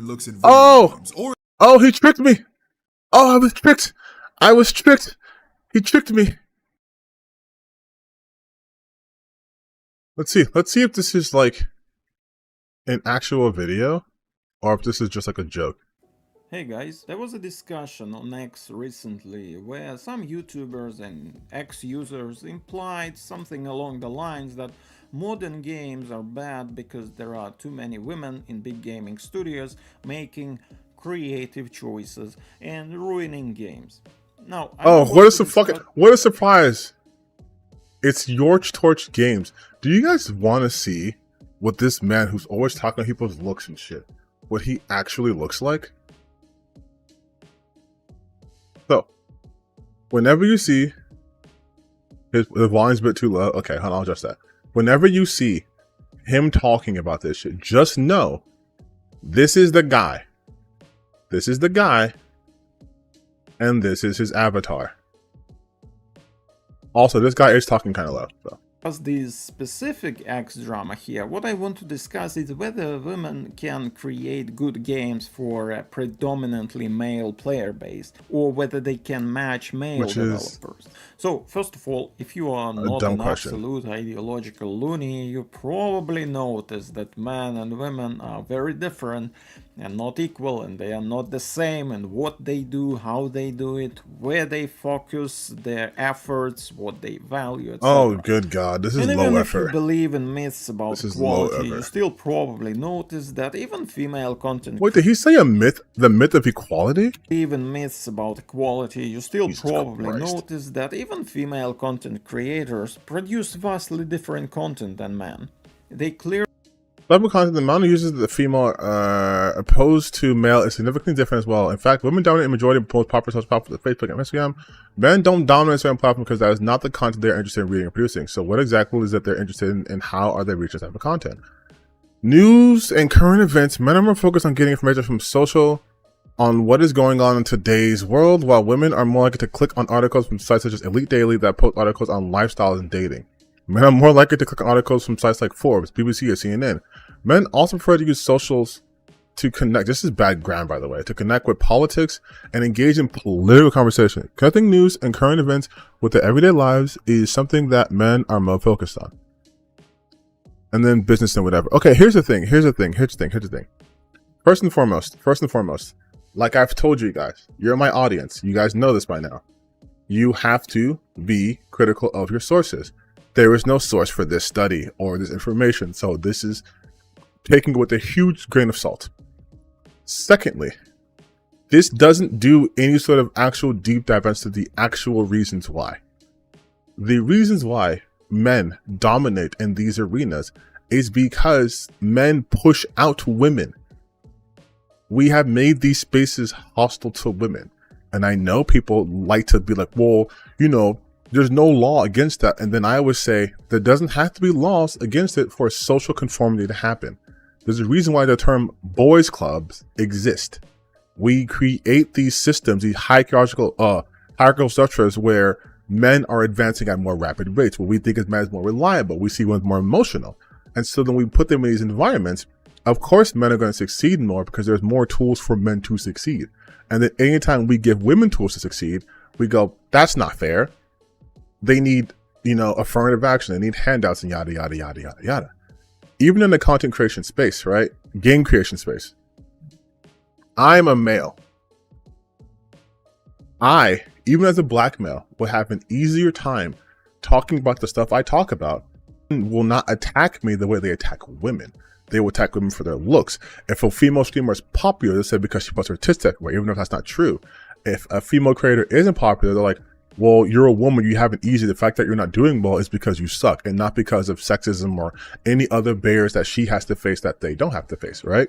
looks at video Oh! games. Or Oh, he tricked me! Oh, I was tricked! I was tricked! He tricked me! Let's see if this is like an actual video or if this is just like a joke. Hey guys, there was a discussion on X recently where some YouTubers and X users implied something along the lines that modern games are bad because there are too many women in big gaming studios making creative choices and ruining games. Now, Oh, what a surprise! It's Yorch Torch Games. Do you guys want to see what this man who's always talking about people's looks and shit, what he actually looks like? So, whenever you see the volume's a bit too low. Okay, hold on, I'll adjust that. Whenever you see him talking about this shit, just know this is the guy. This is the guy, and this is his avatar. Also, this guy is talking kind of low. So. As this specific X drama here, what I want to discuss is whether women can create good games for a predominantly male player base, or whether they can match male developers. So, first of all, if you are not an absolute ideological loony, you probably notice that men and women are very different and not equal, and they are not the same, and what they do, how they do it, where they focus their efforts, what they value, etc. Oh, good God, this is and low even effort. If you believe in myths about equality, you still probably notice that even female content... Wait, did he say a myth? The myth of equality? Even myths about equality, you still probably notice that even female content creators produce vastly different content than men. They clearly... Type of content, the amount of users that the female opposed to male is significantly different as well. In fact, women dominate the majority of most popular social platforms, Facebook and Instagram. Men don't dominate certain platforms because that is not the content they're interested in reading and producing. So what exactly is that they're interested in, and how are they reaching that type of content? News and current events. Men are more focused on getting information from social, on what is going on in today's world, while women are more likely to click on articles from sites such as Elite Daily that post articles on lifestyles and dating. Men are more likely to click on articles from sites like Forbes, BBC, or CNN. Men also prefer to use socials to connect. This is bad grammar, by the way. To connect with politics and engage in political conversation. Connecting news and current events with their everyday lives is something that men are more focused on. And then business and whatever. Okay, here's the thing. First and foremost, like I've told you guys, you're my audience. You guys know this by now. You have to be critical of your sources. There is no source for this study or this information, so this is taken with a huge grain of salt. Secondly, this doesn't do any sort of actual deep dive into the actual reasons why. The reasons why men dominate in these arenas is because men push out women. We have made these spaces hostile to women. And I know people like to be like, well, you know, there's no law against that. And then I always say there doesn't have to be laws against it for social conformity to happen. There's a reason why the term boys clubs exist. We create these systems, these hierarchical structures where men are advancing at more rapid rates. What we think is men is more reliable. We see one's more emotional. And so then we put them in these environments. Of course, men are going to succeed more because there's more tools for men to succeed. And then anytime we give women tools to succeed, we go, that's not fair. They need, you know, affirmative action. They need handouts and yada, yada, yada, yada, yada. Even in the content creation space, right? Game creation space. I'm a male. I, even as a black male, will have an easier time talking about the stuff I talk about and will not attack me the way they attack women. They will attack women for their looks. If a female streamer is popular, they say because she puts her tits that way, even if that's not true. If a female creator isn't popular, they're like, well, you're a woman, you have it easy. The fact that you're not doing well is because you suck and not because of sexism or any other barriers that she has to face that they don't have to face, right?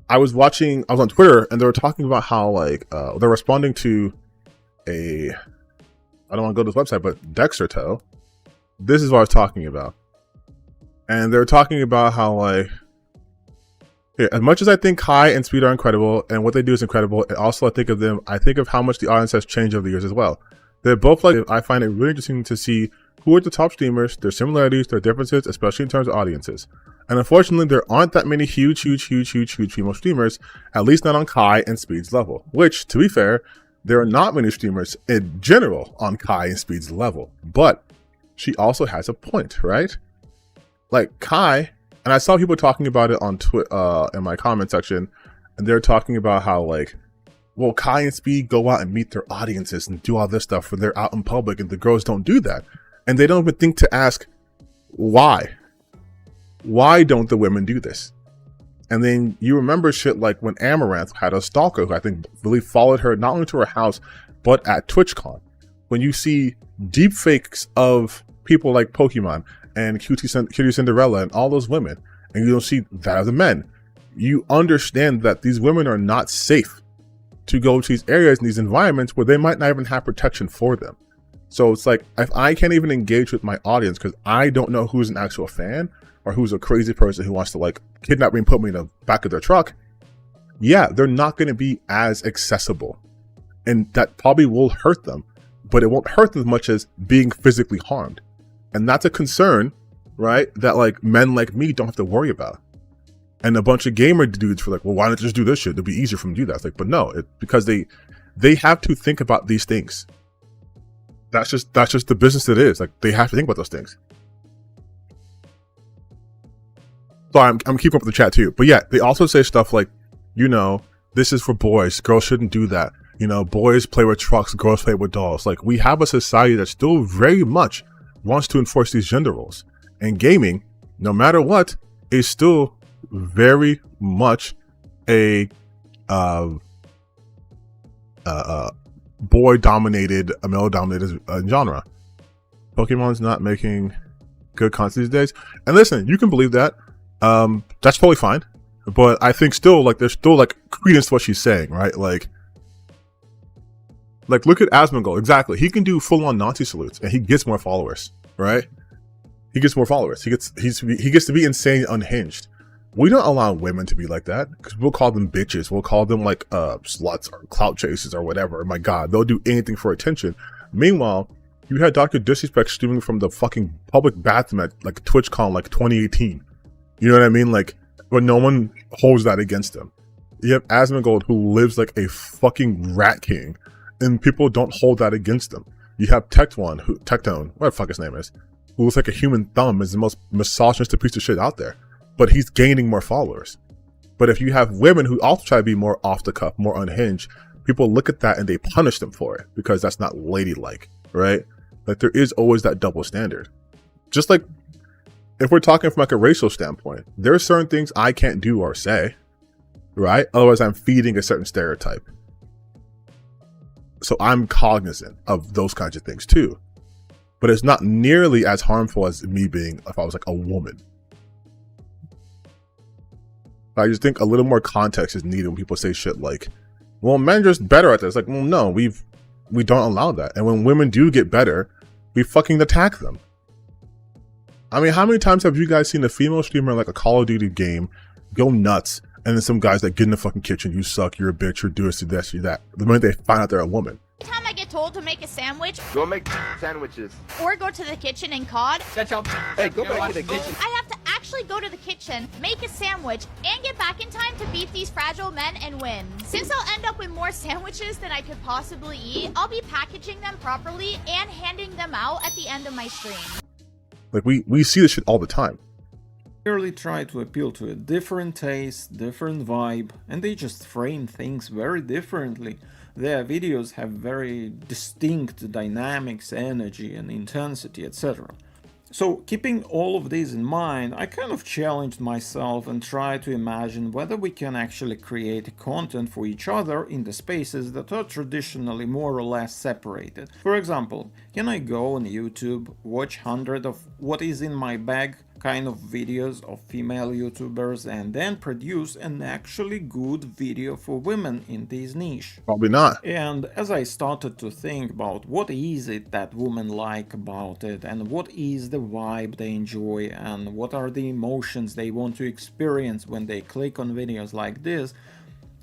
I was on Twitter and they were talking about how like, they're responding to I don't want to go to this website, but Dexerto. This is what I was talking about. And they're talking about how like, here, as much as I think Kai and Speed are incredible and what they do is incredible, and also I think of how much the audience has changed over the years as well. They're both like, I find it really interesting to see who are the top streamers, their similarities, their differences, especially in terms of audiences. And unfortunately, there aren't that many huge female streamers, at least not on Kai and Speed's level. Which, to be fair, there are not many streamers in general on Kai and Speed's level. But she also has a point, right? Like Kai, and I saw people talking about it on in my comment section, and they're talking about how like, well, Kai and Speed go out and meet their audiences and do all this stuff when they're out in public, and the girls don't do that. And they don't even think to ask why. Why don't the women do this? And then you remember shit like when Amaranth had a stalker who I think really followed her not only to her house, but at TwitchCon. When you see deep fakes of people like Pokemon and Cutie Cinderella and all those women, and you don't see that of the men, you understand that these women are not safe to go to these areas and these environments where they might not even have protection for them. So it's like, if I can't even engage with my audience because I don't know who's an actual fan or who's a crazy person who wants to like kidnap me and put me in the back of their truck, yeah, they're not going to be as accessible. And that probably will hurt them, but it won't hurt them as much as being physically harmed. And that's a concern, right? That like men like me don't have to worry about. And a bunch of gamer dudes were like, well, why not just do this shit? It'd be easier for them to do that. It's like, but no, because they have to think about these things. That's just the business it is. Like, they have to think about those things. So I'm keeping up with the chat too. But yeah, they also say stuff like, you know, this is for boys. Girls shouldn't do that. You know, boys play with trucks, girls play with dolls. Like, we have a society that still very much wants to enforce these gender roles. And gaming, no matter what, is still very much a boy-dominated, a male-dominated genre. Pokemon's not making good content these days. And listen, you can believe that. That's totally fine. But I think still, like, there's still, like, credence to what she's saying, right? Like look at Asmongold. Exactly. He can do full-on Nazi salutes, and he gets more followers, right? He gets more followers. He gets to be insane, unhinged. We don't allow women to be like that, because we'll call them bitches. We'll call them like sluts or clout chasers or whatever. My God, they'll do anything for attention. Meanwhile, you had Dr. Disrespect streaming from the fucking public bathroom at like TwitchCon like 2018. You know what I mean? Like, but no one holds that against him. You have Asmongold who lives like a fucking rat king, and people don't hold that against him. You have Tectone, what the fuck his name is, who looks like a human thumb, is the most misogynistic piece of shit out there. But he's gaining more followers. But if you have women who also try to be more off the cuff, more unhinged, people look at that and they punish them for it because that's not ladylike, right? Like, there is always that double standard. Just like if we're talking from like a racial standpoint, there are certain things I can't do or say, right? Otherwise, I'm feeding a certain stereotype. So I'm cognizant of those kinds of things too. But it's not nearly as harmful as me being if I was like a woman. I just think a little more context is needed when people say shit like, well, men are just better at this. Like, well, no, we don't allow that. And when women do get better, we fucking attack them. I mean, how many times have you guys seen a female streamer in like a Call of Duty game go nuts, and then some guys that get in the fucking kitchen, you suck, you're a bitch, you're this, you're this, you're that. The minute they find out they're a woman. Every time I get told to make a sandwich, Go make sandwiches. or go to the kitchen and COD, Hey, go back to the kitchen. I have to actually go to the kitchen, make a sandwich, and get back in time to beat these fragile men and win. Since I'll end up with more sandwiches than I could possibly eat, I'll be packaging them properly and handing them out at the end of my stream. Like, we see this shit all the time. Clearly try to appeal to a different taste, different vibe, and they just frame things very differently. Their videos have very distinct dynamics, energy and intensity, etc. So, keeping all of these in mind, I kind of challenged myself and tried to imagine whether we can actually create content for each other in the spaces that are traditionally more or less separated. For example, can I go on YouTube, watch 100 of what is in my bag kind of videos of female YouTubers and then produce an actually good video for women in this niche? Probably not. And as I started to think about what is it that women like about it, and what is the vibe they enjoy, and what are the emotions they want to experience when they click on videos like this,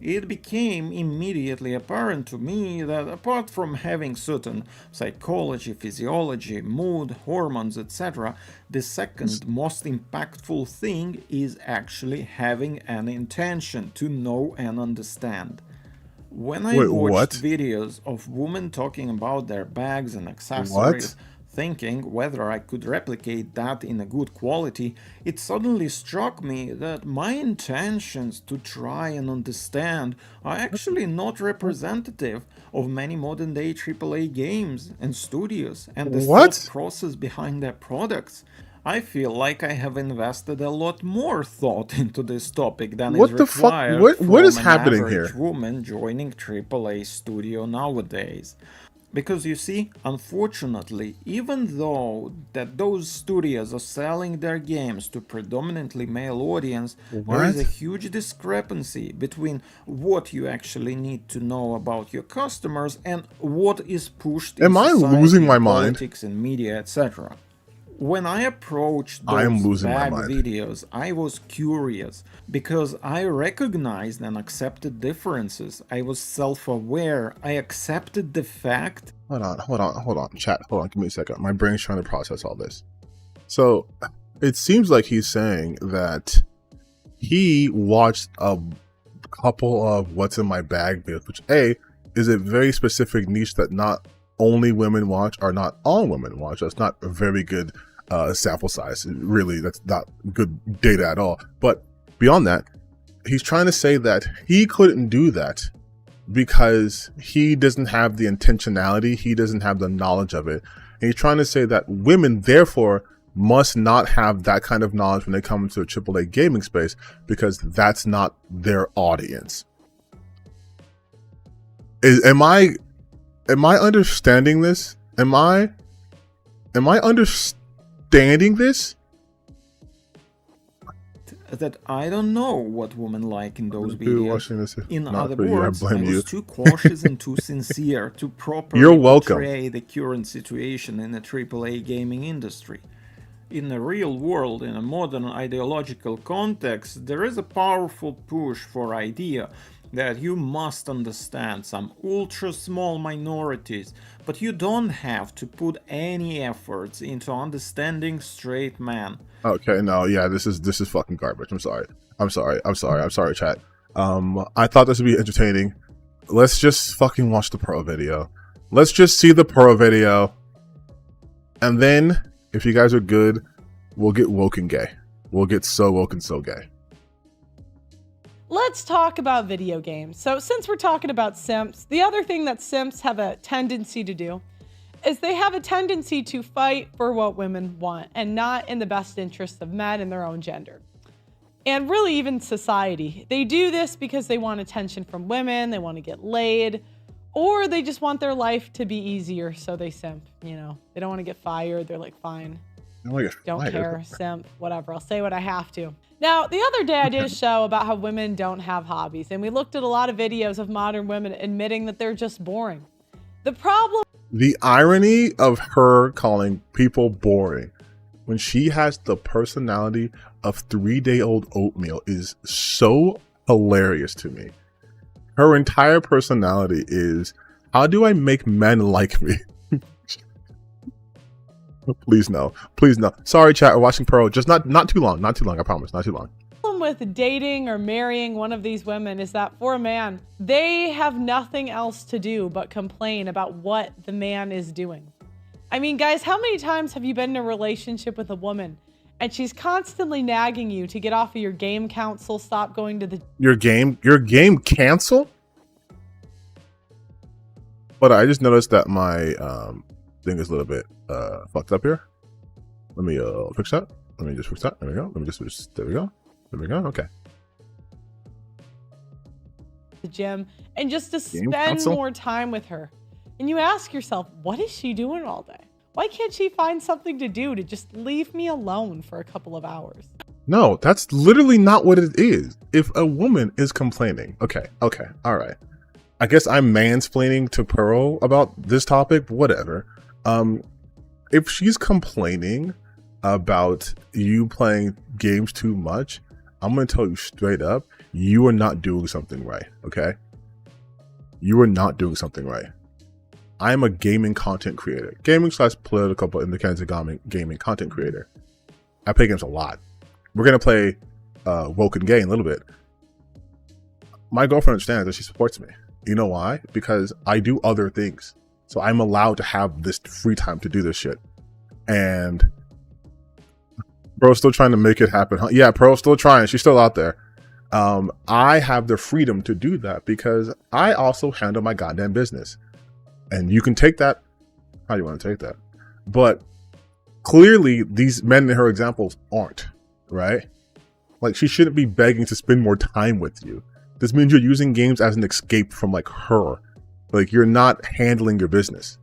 it became immediately apparent to me that apart from having certain psychology, physiology, mood, hormones, etc., the second most impactful thing is actually having an intention to know and understand. When I Wait, watched what? videos of women talking about their bags and accessories, What? thinking whether I could replicate that in a good quality, it suddenly struck me that my intentions to try and understand are actually not representative of many modern day AAA games and studios and the thought What? process behind their products. I feel like I have invested a lot more thought into this topic than is What the fuck? required What is from an happening average here? woman joining AAA studio nowadays. Because you see, unfortunately, even though that those studios are selling their games to predominantly male audience, there is a What? huge discrepancy between what you actually need to know about your customers and what is pushed in Am I society, losing my mind? politics and media, etc. When I approached I am those losing my bag mind. videos, I was curious because I recognized and accepted differences. I was self-aware. I accepted the fact. Hold on, chat. Hold on, give me a second. My brain's trying to process all this. So, it seems like he's saying that he watched a couple of What's in My Bag videos, which A, is a very specific niche that not only women watch or not all women watch. That's not a very good sample size. Really, that's not good data at all. But beyond that, he's trying to say that he couldn't do that because he doesn't have the intentionality, he doesn't have the knowledge of it. And he's trying to say that women, therefore, must not have that kind of knowledge when they come into a AAA gaming space because that's not their audience. Am I understanding this? Am I understanding this? That I don't know what women like in those Dude, videos. watching this, In not other for you, I words, I blame you. was too cautious and too sincere to properly You're welcome. portray the current situation in the AAA gaming industry. In the real world, in a modern ideological context, there is a powerful push for idea that you must understand some ultra small minorities, but you don't have to put any efforts into understanding straight men. Okay, no, yeah, this is fucking garbage. I'm sorry, chat. I thought this would be entertaining. Let's just fucking watch the pro video. Let's just see the pro video, and then if you guys are good, we'll get woke and gay. We'll get so woke and so gay. Let's talk about video games. So since we're talking about simps, the other thing that simps have a tendency to do is they have a tendency to fight for what women want and not in the best interests of men and their own gender. And really even society. They do this because they want attention from women, they want to get laid, or they just want their life to be easier, so they simp, you know. They don't want to get fired, they're like, fine. Don't care, simp, whatever. I'll say what I have to. Now, the other day I did a show about how women don't have hobbies, and we looked at a lot of videos of modern women admitting that they're just boring. The irony of her calling people boring when she has the personality of 3-day-old oatmeal is so hilarious to me. Her entire personality is, how do I make men like me? Please no. Please no. Sorry, chat. We're watching Pearl. Just not too long. Not too long. I promise. Not too long. The problem with dating or marrying one of these women is that for a man, they have nothing else to do but complain about what the man is doing. I mean, guys, how many times have you been in a relationship with a woman and she's constantly nagging you to get off of your game council, stop going to the... Your game cancel? But I just noticed that my thing is a little bit fucked up here. Let me fix that. Let me just fix that. There we go. Let me just there we go. There we go. Okay. The gym and just to Game spend console? more time with her. And you ask yourself, what is she doing all day? Why can't she find something to do to just leave me alone for a couple of hours? No, that's literally not what it is. If a woman is complaining, okay, all right. I guess I'm mansplaining to Pearl about this topic, whatever. If she's complaining about you playing games too much, I'm gonna tell you straight up, you are not doing something right, okay? You are not doing something right. I am a gaming content creator. Gaming / political, but in the kinds of gaming content creator. I play games a lot. We're going to play Woken Gay in a little bit. My girlfriend understands that she supports me. You know why? Because I do other things. So I'm allowed to have this free time to do this shit. And bro's still trying to make it happen. Huh? Yeah, bro's still trying. She's still out there. I have the freedom to do that because I also handle my goddamn business. And you can take that how you want to take that. But clearly these men in her examples aren't, right? Like, she shouldn't be begging to spend more time with you. This means you're using games as an escape from like her. Like, you're not handling your business.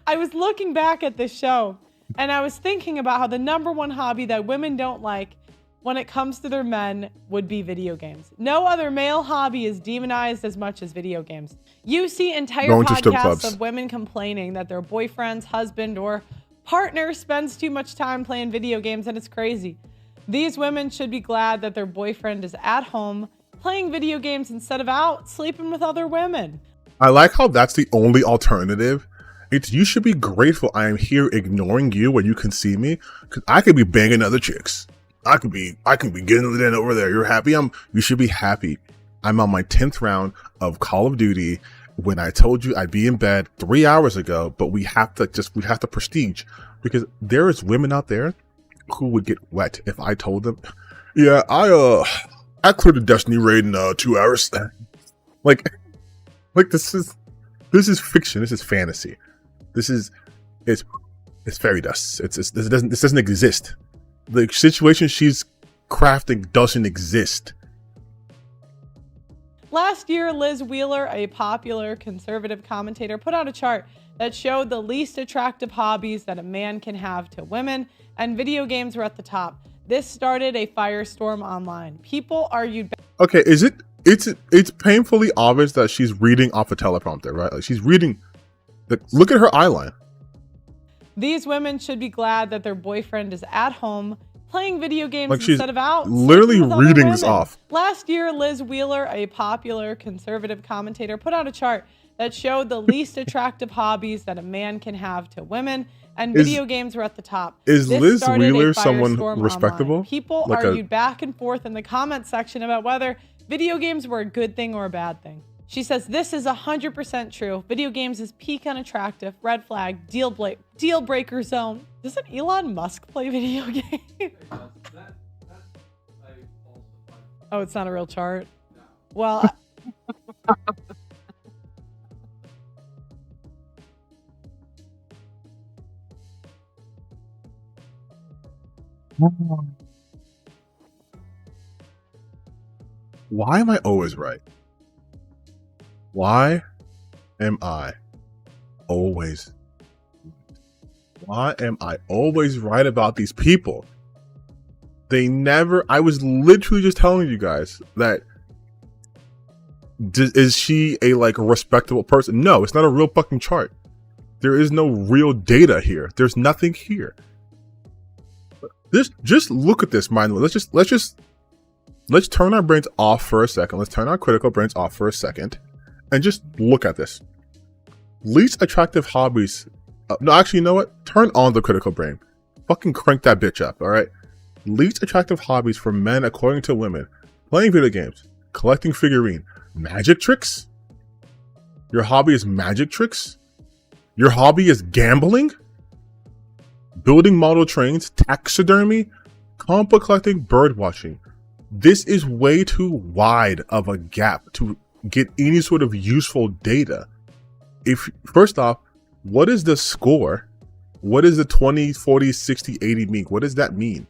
I was looking back at this show and I was thinking about how the #1 hobby that women don't like when it comes to their men would be video games. No other male hobby is demonized as much as video games. You see entire podcasts of women complaining that their boyfriend's husband or partner spends too much time playing video games, and it's crazy. These women should be glad that their boyfriend is at home playing video games instead of out sleeping with other women. I like how that's the only alternative. It's, you should be grateful I am here ignoring you when you can see me, because I could be banging other chicks. I could be getting it in over there. You're happy? You should be happy. I'm on my 10th round of Call of Duty when I told you I'd be in bed 3 hours ago, but we have to prestige, because there is women out there who would get wet if I told them, yeah, I cleared the Destiny raid in 2 hours. like this is fiction. This is fantasy. It's fairy dust. This doesn't exist. The situation she's crafting doesn't exist. Last year, Liz Wheeler, a popular conservative commentator, put out a chart that showed the least attractive hobbies that a man can have to women, and video games were at the top. This started a firestorm online. People argued. Okay, it's painfully obvious that she's reading off a teleprompter, right? Like, she's reading. Look at her eyeline. These women should be glad that their boyfriend is at home playing video games like, she's instead of out. Literally reading this off. Last year, Liz Wheeler, a popular conservative commentator, put out a chart that showed the least attractive hobbies that a man can have to women, and video games were at the top. Is Liz Wheeler someone respectable? Online. People argued back and forth in the comment section about whether video games were a good thing or a bad thing. She says, this is 100% true. Video games is peak unattractive, red flag, deal breaker zone. Doesn't Elon Musk play video games? Oh, it's not a real chart? No. Well, why am I always right? Why am I always right about these people? I was literally just telling you guys that, is she a respectable person? No, it's not a real fucking chart. There is no real data here. There's nothing here. Just look at this, mind. Let's turn our brains off for a second. Let's turn our critical brains off for a second. And just look at this. Least attractive hobbies. No, actually, you know what? Turn on the critical brain. Fucking crank that bitch up, all right? Least attractive hobbies for men according to women. Playing video games. Collecting figurine. Magic tricks? Your hobby is magic tricks? Your hobby is gambling? Building model trains? Taxidermy? Compa collecting? Bird watching. This is way too wide of a gap to get any sort of useful data. First off, what is the score? What is the 20, 40, 60, 80 mean? What does that mean?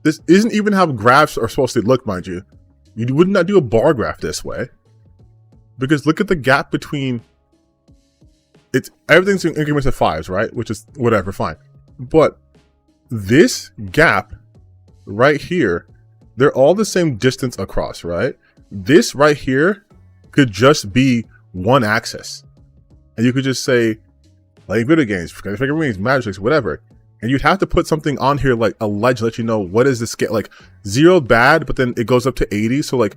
This isn't even how graphs are supposed to look, mind you. You would not do a bar graph this way. Because look at the gap between, everything's in increments of 5s, right? Which is whatever, fine. But this gap right here, they're all the same distance across, right? This right here could just be one axis. And you could just say, like video games, figurines, magic tricks, whatever. And you'd have to put something on here like a ledge, let you know what is the scale, like 0 bad, but then it goes up to 80. So like,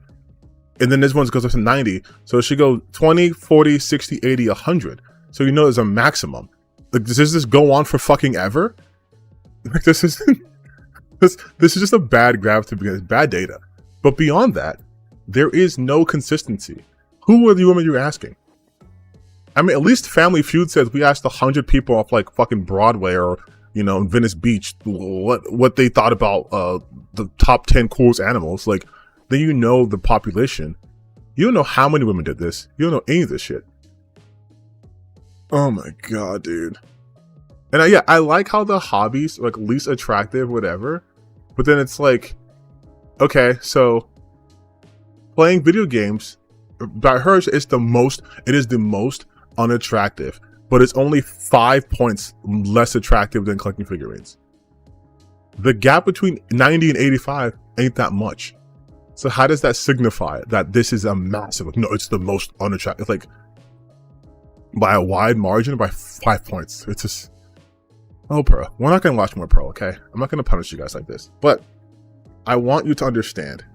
and then this one goes up to 90. So it should go 20, 40, 60, 80, 100. So you know there's a maximum. Like, does this go on for fucking ever? Like, this is just a bad graph to begin. It's bad data. But beyond that, there is no consistency. Who are the women you're asking? I mean, at least Family Feud says we asked 100 people off like fucking Broadway or, you know, Venice Beach what they thought about the top 10 coolest animals. Like, then you know the population. You don't know how many women did this. You don't know any of this shit. Oh my god, dude. And yeah, I like how the hobbies like least attractive, whatever. But then it's like, okay, so playing video games by her is the most unattractive, but it's only 5 points less attractive than collecting figurines. The gap between 90 and 85 ain't that much. So how does that signify that this is a massive, no, it's the most unattractive, like by a wide margin, by 5 points. It's just, oh, Pro, we're not going to watch more Pro, okay? I'm not going to punish you guys like this, but I want you to understand.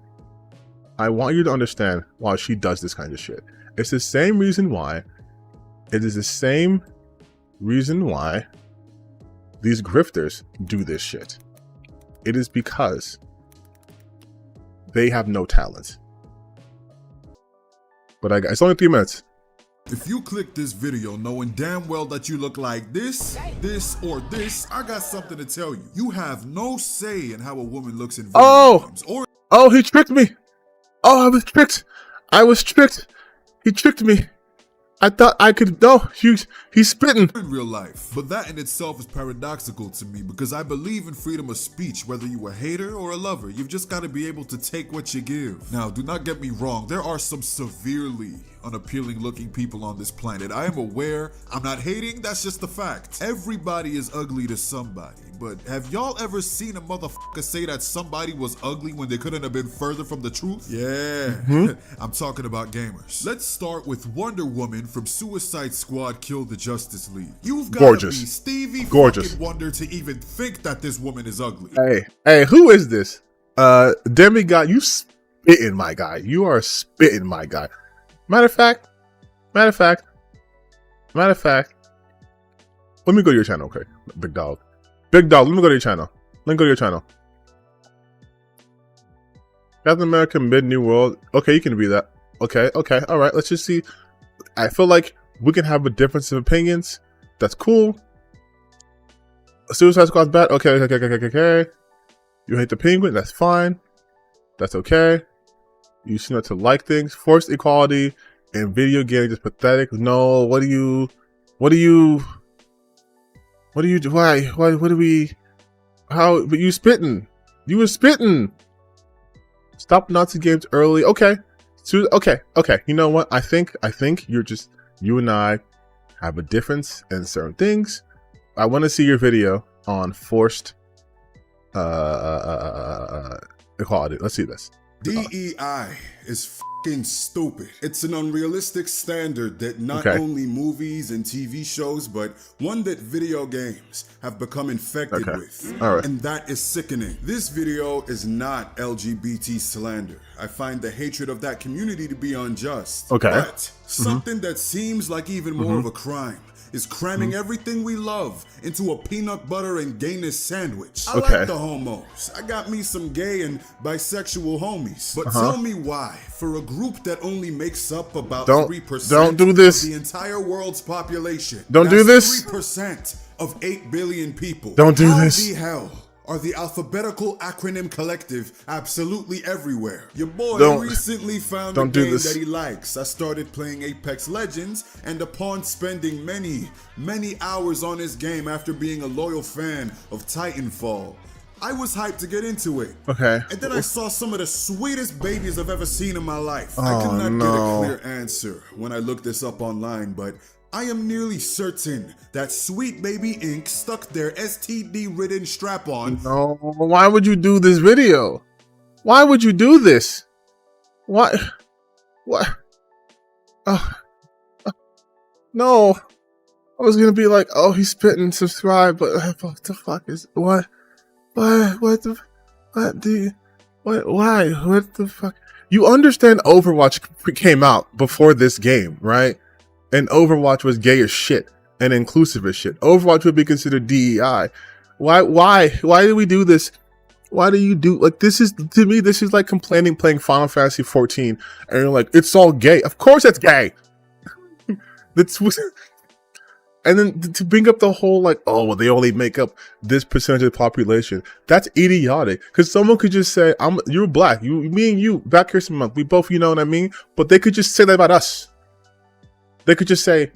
I want you to understand why she does this kind of shit. It's the same reason why, it is the same reason why these grifters do this shit. It is because they have no talent. But it's only 3 minutes. If you click this video knowing damn well that you look like this, or this, I got something to tell you. You have no say in how a woman looks in video games. Oh, he tricked me. Oh, I was tricked. He tricked me. I thought I could, no, he's spitting. In real life. But that in itself is paradoxical to me because I believe in freedom of speech, whether you a hater or a lover. You've just got to be able to take what you give. Now, do not get me wrong. There are some severely unappealing looking people on this planet. I am aware. I'm not hating. That's just the fact. Everybody is ugly to somebody. But have y'all ever seen a motherfucker say that somebody was ugly when they couldn't have been further from the truth? Yeah, I'm talking about gamers. Let's start with Wonder Woman from Suicide Squad Kill the Justice League. You've got to be Stevie fucking Wonder to even think that this woman is ugly. Hey, who is this? Demigod, you spitting, my guy. You are spitting, my guy. Matter of fact, let me go to your channel, okay, big dog. Big dog, let me go to your channel. Captain America Mid-New World. Okay, you can be that. Okay, all right. Let's just see. I feel like we can have a difference of opinions. That's cool. Suicide Squad's bad. Okay. You hate the penguin. That's fine. That's okay. You seem not to like things. Forced equality in video games is pathetic. No, what do you do? Why? What do we? How? But you spitting. You were spitting. Stop Nazi games early. Okay. So, okay. You know what? I think you and I have a difference in certain things. I want to see your video on forced equality. Let's see this. DEI is f***ing stupid. It's an unrealistic standard that not only movies and TV shows, but one that video games have become infected with. All right. And that is sickening. This video is not LGBT slander. I find the hatred of that community to be unjust. Okay. But something that seems like even more of a crime is cramming everything we love into a peanut butter and gayness sandwich. I like the homos. I got me some gay and bisexual homies. But tell me why, for a group that only makes up about 3% of the entire world's population, don't do this. 3% of 8 billion people. Don't do how this. the hell are the alphabetical acronym collective absolutely everywhere? Your boy recently found a game that he likes. I started playing Apex Legends, and upon spending many hours on this game after being a loyal fan of Titanfall, I was hyped to get into it. Okay. And then I saw some of the sweetest babies I've ever seen in my life. I could not get a clear answer when I looked this up online, but I am nearly certain that Sweet Baby Inc. stuck their STD-ridden strap-on. No, why would you do this video? Why would you do this? What? No. I was gonna be like, oh, he's spitting, subscribe, but what the fuck is what? What the what do you why? What the fuck? You understand Overwatch came out before this game, right? And Overwatch was gay as shit and inclusive as shit. Overwatch would be considered DEI. Why do we do this? Why do you do like this? Is to me, this is like complaining playing Final Fantasy 14 and you're like, it's all gay. Of course it's gay. That's and then to bring up the whole like, oh, well, they only make up this percentage of the population. That's idiotic. Because someone could just say, you're black. Me and you, back here some month. We both, you know what I mean? But they could just say that about us. They could just say,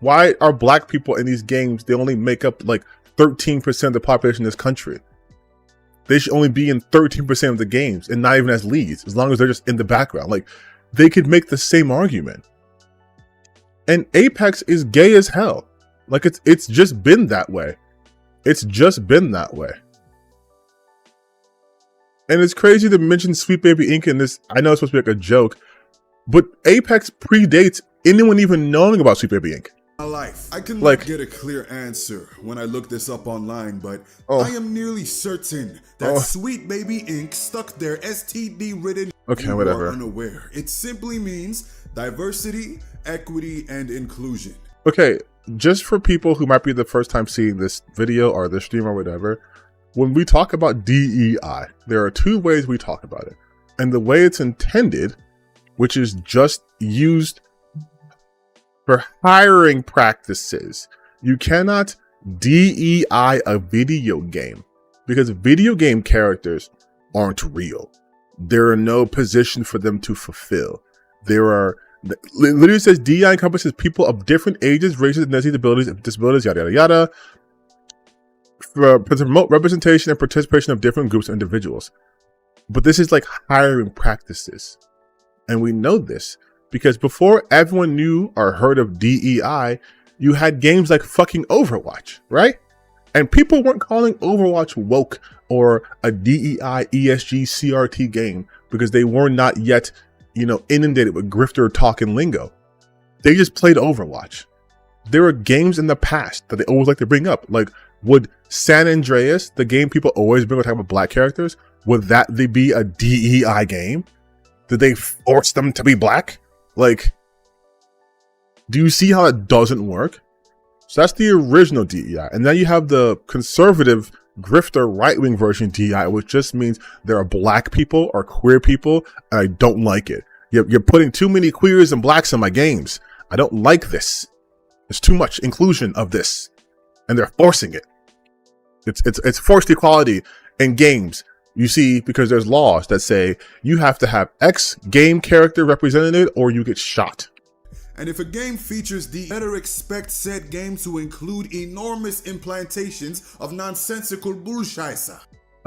why are black people in these games, they only make up like 13% of the population in this country? They should only be in 13% of the games and not even as leads, as long as they're just in the background. Like, they could make the same argument. And Apex is gay as hell. Like, it's just been that way. It's just been that way. And it's crazy to mention Sweet Baby Inc. in this. I know it's supposed to be like a joke, but Apex predates anyone even knowing about Sweet Baby Inc. My life. I can like get a clear answer when I look this up online, but oh. I am nearly certain that Sweet Baby Inc. stuck their STD written. Okay, whatever. You are unaware. It simply means diversity, equity, and inclusion. Okay, just for people who might be the first time seeing this video or this stream or whatever, when we talk about DEI, there are two ways we talk about it. And the way it's intended, which is just used for hiring practices. You cannot DEI a video game because video game characters aren't real. There are no position for them to fulfill. Literally says DEI encompasses people of different ages, races, ethnicities, disabilities, yada, yada, yada, for promote representation and participation of different groups of individuals. But this is like hiring practices. And we know this because before everyone knew or heard of DEI, you had games like fucking Overwatch, right? And people weren't calling Overwatch woke or a DEI, ESG, CRT game because they were not yet, inundated with grifter talk and lingo. They just played Overwatch. There are games in the past that they always like to bring up. Like, would San Andreas, the game people always bring up talking about black characters, would that be a DEI game? Did they force them to be black? Like, do you see how it doesn't work? So that's the original DEI. And then you have the conservative grifter right-wing version DEI, which just means there are black people or queer people, and I don't like it. You're putting too many queers and blacks in my games. I don't like this. There's too much inclusion of this, and they're forcing it. It's forced equality in games. You see, because there's laws that say you have to have X game character represented or you get shot. And if a game features better expect said game to include enormous implantations of nonsensical bullshit.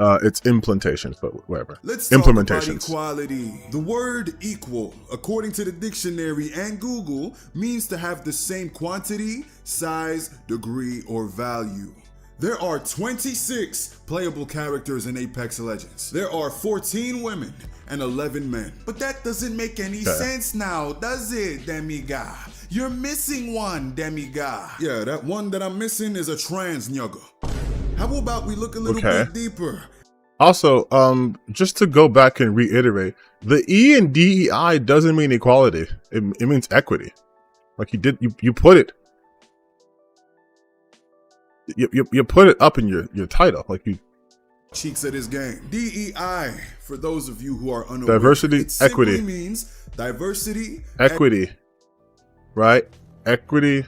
It's implantations, but whatever. Let's talk Implementations. about equality. The word equal, according to the dictionary and Google, means to have the same quantity, size, degree, or value. There are 26 playable characters in Apex Legends. There are 14 women and 11 men. But that doesn't make any sense now, does it, Demigod? You're missing one, Demigod. Yeah, that one that I'm missing is a trans nugga. How about we look a little bit deeper? Also, just to go back and reiterate, the E in DEI doesn't mean equality. It means equity. Like you put it. You put it up in your title, like you. Cheeks at this game. DEI, for those of you who are unaware, diversity, it simply equity means diversity, equity, right? Equity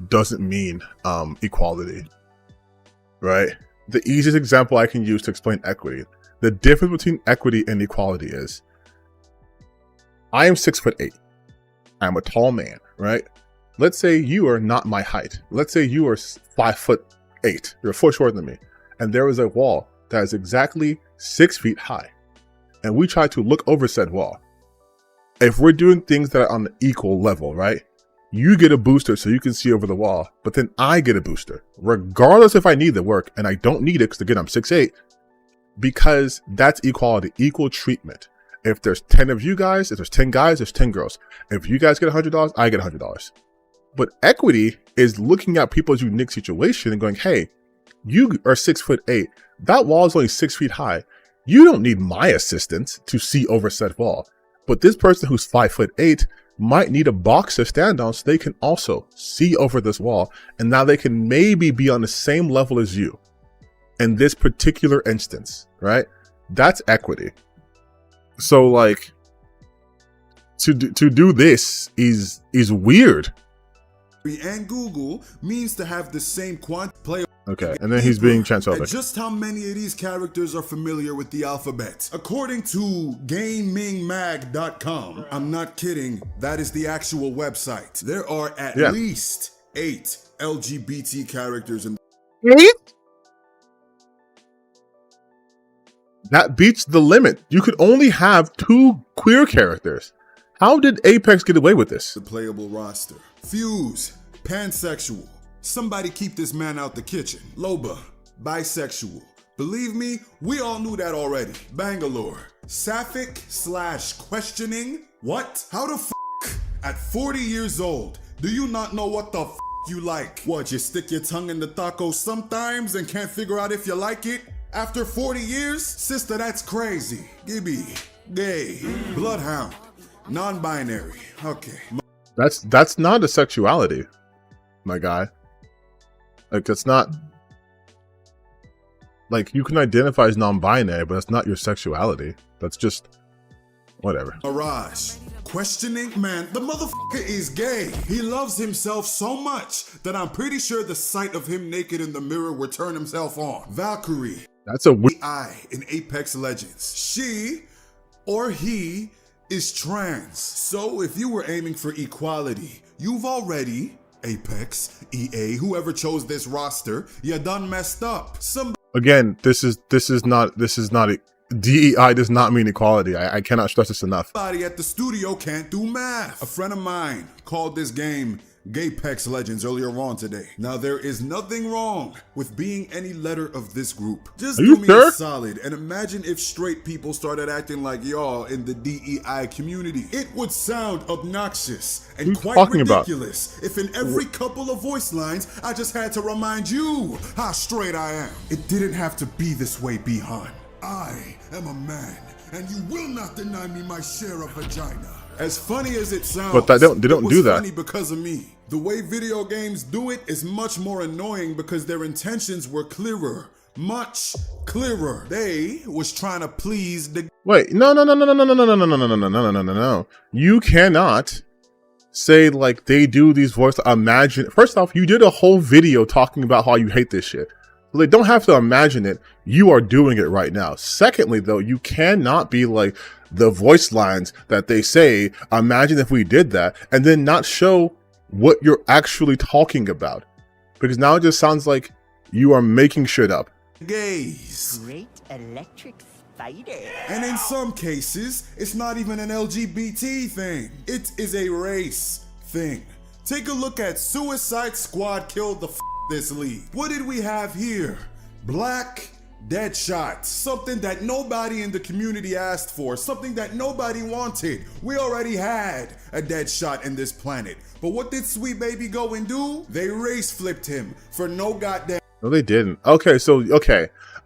doesn't mean equality, right? The easiest example I can use to explain equity, the difference between equity and equality is, I am 6'8". I'm a tall man, right? Let's say you are not my height. Let's say you are 5'8". You're a foot shorter than me. And there is a wall that is exactly 6 feet high. And we try to look over said wall. If we're doing things that are on the equal level, right? You get a booster so you can see over the wall, but then I get a booster, regardless if I need the work, and I don't need it because again, I'm 6'8", because that's equality, equal treatment. If there's 10 of you guys, if there's 10 guys, there's 10 girls. If you guys get $100, I get $100. But equity is looking at people's unique situation and going, hey, you are 6'8". That wall is only 6 feet high. You don't need my assistance to see over said wall. But this person who's 5'8" might need a box to stand on so they can also see over this wall. And now they can maybe be on the same level as you in this particular instance, right? That's equity. So like to do this is weird. And Google means to have the same play. Okay, and then he's being And transphobic. just how many of these characters are familiar with the alphabet? According to GamingMag.com, I'm not kidding, that is the actual website. There are at least 8 LGBT characters in. That beats the limit. You could only have 2 queer characters. How did Apex get away with this? The playable roster. Fuse, pansexual. Somebody keep this man out the kitchen. Loba, bisexual. Believe me, we all knew that already. Bangalore, sapphic / questioning. What? How the f*** at 40 years old, do you not know what the f*** you like? What, you stick your tongue in the taco sometimes and can't figure out if you like it? After 40 years? Sister, that's crazy. Gibby, gay, bloodhound, non-binary. Okay. That's not a sexuality, my guy. Like, that's not, like, you can identify as non-binary, but that's not your sexuality. That's just whatever. Mirage, questioning, man, the motherfucker is gay. He loves himself so much that I'm pretty sure the sight of him naked in the mirror would turn himself on. Valkyrie, That's a weird. I in Apex Legends. She or he is trans. So if you were aiming for equality, you've already, Apex, EA, whoever chose this roster, you done messed up. Again, this is not it. DEI does not mean equality. I cannot stress this enough. Somebody at the studio can't do math. A friend of mine called this game Apex Legends earlier on today. Now there is nothing wrong with being any letter of this group. Just do me a solid and imagine if straight people started acting like y'all in the DEI community. It would sound obnoxious and quite ridiculous if in every couple of voice lines I just had to remind you how straight I am. It didn't have to be this way, Bihan. I am a man and you will not deny me my share of vagina. As funny as it sounds, but they don't do that. Funny because of me. The way video games do it is much more annoying because their intentions were clearer, much clearer. They was trying to please the. Wait, no. You cannot say like they do these voice. Imagine. First off, you did a whole video talking about how you hate this shit. So they don't have to imagine it. You are doing it right now. Secondly, though, you cannot be like the voice lines that they say, imagine if we did that, and then not show what you're actually talking about. Because now it just sounds like you are making shit up. Gays. Great electric spider. And in some cases, it's not even an LGBT thing. It is a race thing. Take a look at Suicide Squad killed the this league. What did we have here? Black Deadshot. Something that nobody in the community asked for. Something that nobody wanted. We already had a Deadshot in this planet. But what did Sweet Baby go and do? They race flipped him for no goddamn. No, they didn't. Okay,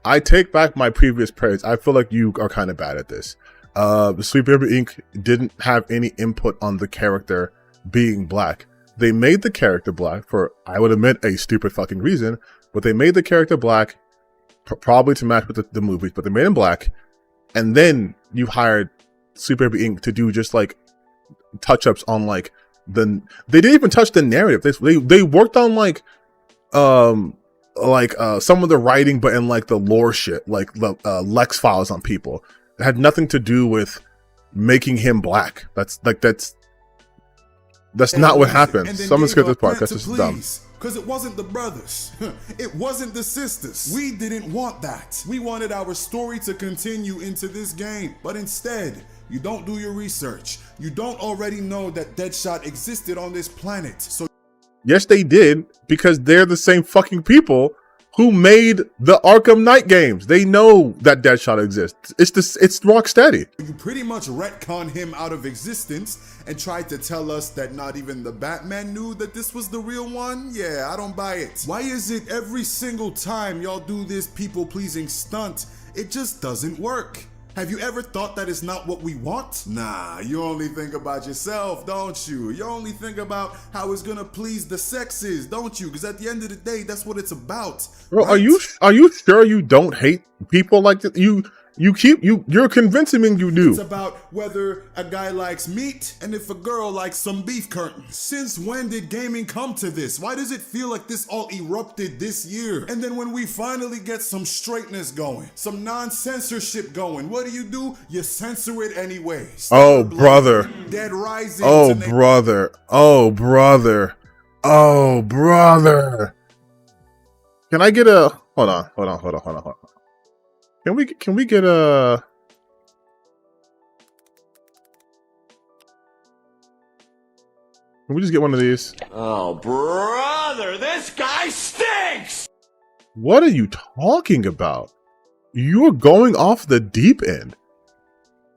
I take back my previous praise. I feel like you are kind of bad at this. Sweet Baby Inc. didn't have any input on the character being black. They made the character black for, I would admit, a stupid fucking reason, but they made the character black probably to match with the movies, but they made him black, and then you hired Sweet Baby Inc. to do just like touch-ups on like they didn't even touch the narrative. They worked on like some of the writing, but in like the lore shit, like the Lex files on people. It had nothing to do with making him black. That's not what happened. Someone skip this part. That's just dumb. Because it wasn't the brothers. It wasn't the sisters. We didn't want that. We wanted our story to continue into this game. But instead, you don't do your research. You don't already know that Deadshot existed on this planet. So yes, they did, because they're the same fucking people who made the Arkham Knight games. They know that Deadshot exists. It's Rocksteady. You pretty much retcon him out of existence and tried to tell us that not even the Batman knew that this was the real one? Yeah, I don't buy it. Why is it every single time y'all do this people-pleasing stunt, it just doesn't work? Have you ever thought that it's not what we want? Nah, you only think about yourself, don't you? You only think about how it's gonna please the sexes, don't you? Because at the end of the day, that's what it's about. Bro, right? are you sure you don't hate people like this? You're convincing me you do. It's about whether a guy likes meat and if a girl likes some beef curtains. Since when did gaming come to this? Why does it feel like this all erupted this year? And then when we finally get some straightness going, some non-censorship going, what do? You censor it anyway. Oh, brother. Dead Rising. Oh, brother. Oh, brother. Oh, brother. Can I get a... Hold on. Can we get a... Can we just get one of these? Oh, brother, this guy stinks! What are you talking about? You're going off the deep end.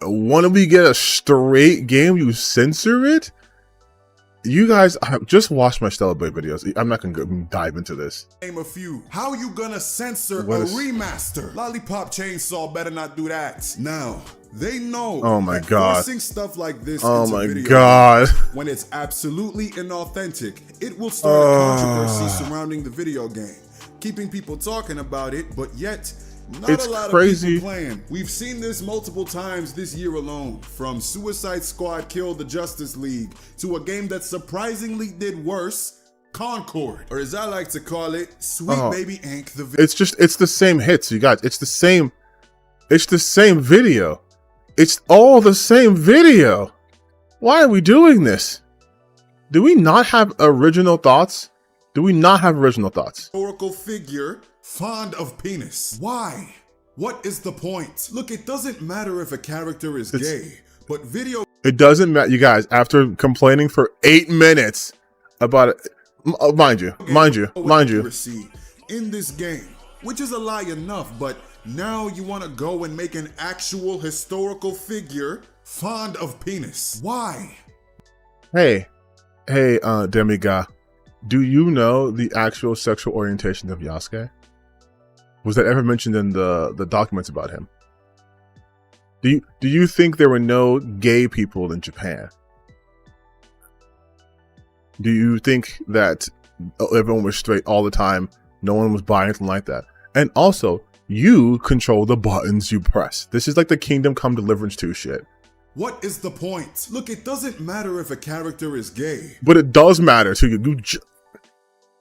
Want we get a straight game? You censor it? You guys just watch my Stellar Blade videos. I'm not gonna dive into this. Name a few. How you gonna censor What a is- remaster? Lollipop Chainsaw better not do that. Now, they know Oh my that God. forcing stuff like this Oh into my video God. games, when it's absolutely inauthentic, it will start a controversy surrounding the video game, keeping people talking about it, but yet not It's a lot crazy. of people playing. We've seen this multiple times this year alone, from Suicide Squad Kill the Justice League to a game that surprisingly did worse, Concord, or as I like to call it, Sweet Baby Inc. It's the same hits, you guys. It's the same video. It's all the same video. Why are we doing this? Do we not have original thoughts? Historical figure fond of penis. Why? What is the point? Look, it doesn't matter if a character is gay, but video It doesn't matter, you guys. After complaining for 8 minutes about it, mind you, accuracy in this game, which is a lie enough, but now you want to go and make an actual historical figure fond of penis. Why? Hey, Demigod, do you know the actual sexual orientation of Yasuke? Was that ever mentioned in the documents about him? Do you think there were no gay people in Japan? Do you think that everyone was straight all the time? No one was bi, anything like that? And also, you control the buttons you press. This is like the Kingdom Come Deliverance 2 shit. What is the point? Look, it doesn't matter if a character is gay, But it does matter to you.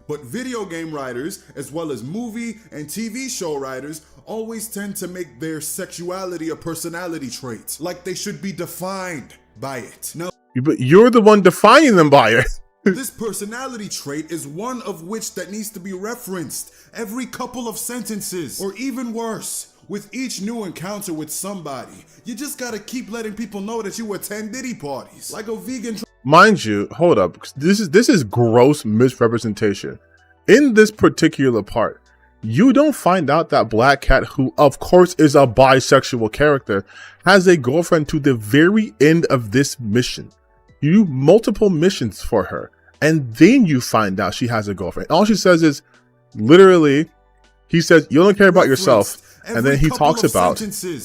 but video game writers, as well as movie and TV show writers, always tend to make their sexuality a personality trait, like they should be defined by it. Now, But you're the one defining them by it. this personality trait is one of which that needs to be referenced every couple of sentences, or even worse, with each new encounter with somebody. You just gotta keep letting people know that you attend Diddy parties, like a vegan. Mind you, hold up. This is gross misrepresentation. In this particular part, you don't find out that Black Cat, who of course is a bisexual character, has a girlfriend to the very end of this mission. You do multiple missions for her, and then you find out she has a girlfriend. All she says is, literally, he says, you don't care about yourself. And then he talks about,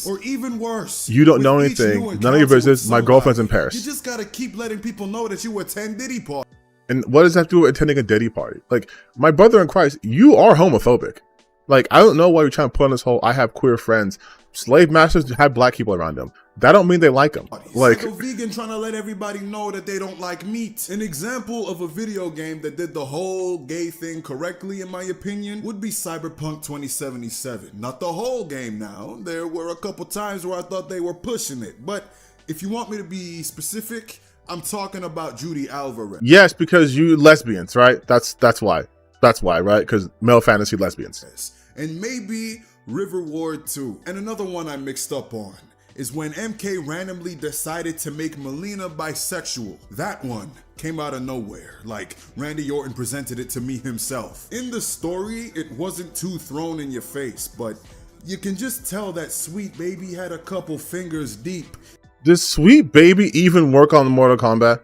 or even worse, you don't know with each anything, new none of your encounter business, with my girlfriend's in somebody. Paris. You just gotta keep letting people know that you attend Diddy parties. And what does that have to do with attending a Diddy party? Like, my brother in Christ, you are homophobic. Like, I don't know why you're trying to put on this whole, I have queer friends. Slave masters have black people around them. That don't mean they like them. Like a vegan trying to let everybody know that they don't like meat. An example of a video game that did the whole gay thing correctly, in my opinion, would be Cyberpunk 2077. Not the whole game now. There were a couple times where I thought they were pushing it. But if you want me to be specific, I'm talking about Judy Alvarez. yes, because you lesbians, right? That's why. That's why, right? Because male fantasy lesbians. And maybe River Ward 2. And another one I mixed up on. is when MK randomly decided to make Melina bisexual. That one came out of nowhere, like Randy Orton presented it to me himself. In the story, it wasn't too thrown in your face, but you can just tell that Sweet Baby had a couple fingers deep. Does Sweet Baby even work on Mortal Kombat?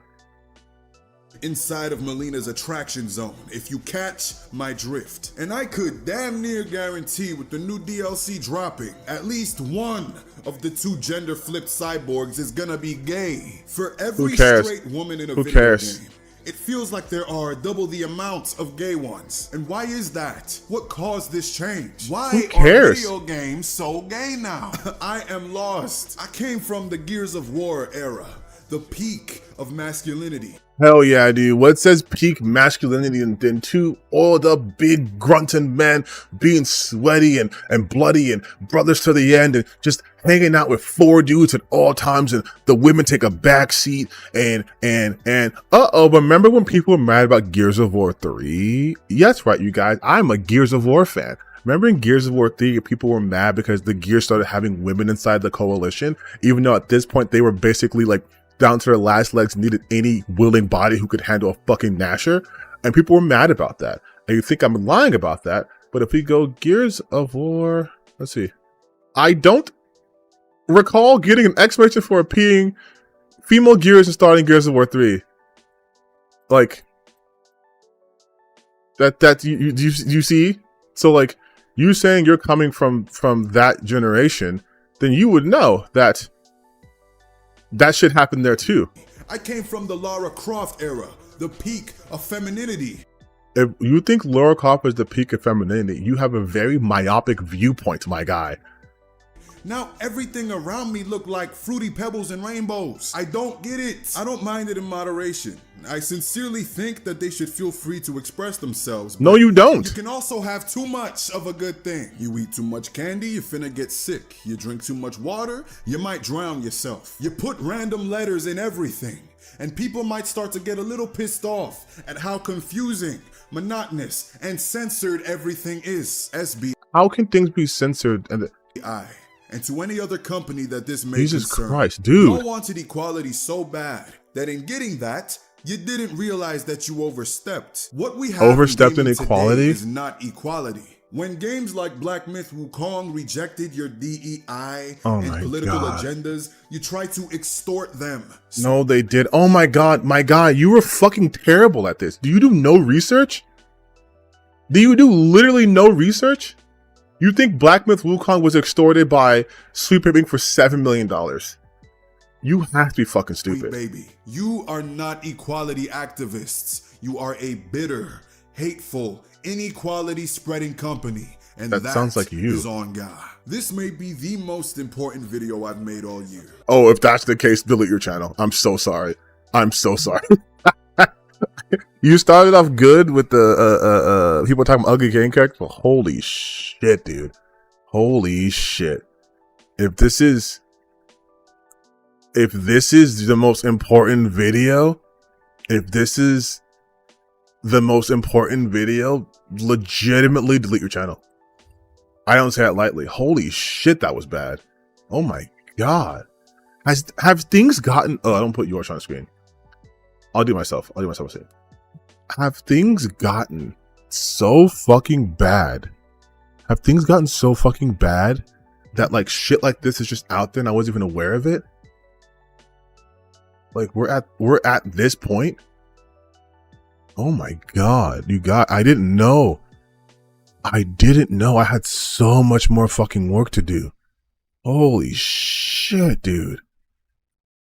Inside of Melina's attraction zone, if you catch my drift. And I could damn near guarantee with the new DLC dropping, at least one of the 2 gender flipped cyborgs is gonna be gay. For every straight woman in a video game, it feels like there are double the amount of gay ones. And why is that? What caused this change? Why are video games so gay now? I am lost. I came from the Gears of War era, the peak of masculinity. Hell yeah, dude. What says peak masculinity than 2 oiled up big grunting men being sweaty and bloody and brothers to the end and just hanging out with 4 dudes at all times, and the women take a back seat and remember when people were mad about Gears of War 3? Yes, right, you guys. I'm a Gears of War fan. Remember in Gears of War 3, people were mad because the Gears started having women inside the coalition, even though at this point they were basically like down to their last legs, needed any willing body who could handle a fucking Nasher, and people were mad about that. And you think I'm lying about that, but if we go Gears of War, let's see. I don't recall getting an explanation for appearing female Gears and starting Gears of War 3. Like, that you see? So like, you saying you're coming from that generation, then you would know that shit happened there too. I came from the Lara Croft era, the peak of femininity. If you think Lara Croft is the peak of femininity, you have a very myopic viewpoint, my guy. Now everything around me look like fruity pebbles and rainbows. I don't get it. I don't mind it in moderation. I sincerely think that they should feel free to express themselves. No, you don't. You can also have too much of a good thing. You eat too much candy, you're finna get sick. You drink too much water, you might drown yourself. You put random letters in everything, and people might start to get a little pissed off at how confusing, monotonous, and censored everything is. SB. How can things be censored? And to any other company that this may Jesus concern. Christ, dude. You all wanted equality so bad that in getting that, you didn't realize that you overstepped. What we have overstepped in equality is not equality. When games like Black Myth Wukong rejected your DEI and political agendas, you tried to extort them. No, they did. Oh my God, my guy, you were fucking terrible at this. Do you do no research? Do you do literally no research? You think Black Myth Wukong was extorted by Sweet Baby for $7 million? You have to be fucking stupid. Sweet Baby, you are not equality activists. You are a bitter, hateful, inequality spreading company. And that sounds like you. Is on God. This may be the most important video I've made all year. Oh, if that's the case, delete your channel. I'm so sorry. I'm so sorry. You started off good with the people talking about ugly game characters, but holy shit, dude. Holy shit. If this is the most important video, legitimately delete your channel. I don't say that lightly. Holy shit, that was bad. Oh my God. Have things gotten, I don't put yours on the screen. I'll do myself a scene. Have things gotten so fucking bad? Have things gotten so fucking bad that like shit like this is just out there and I wasn't even aware of it? Like we're at this point? Oh my God, I didn't know. I had so much more fucking work to do. Holy shit, dude.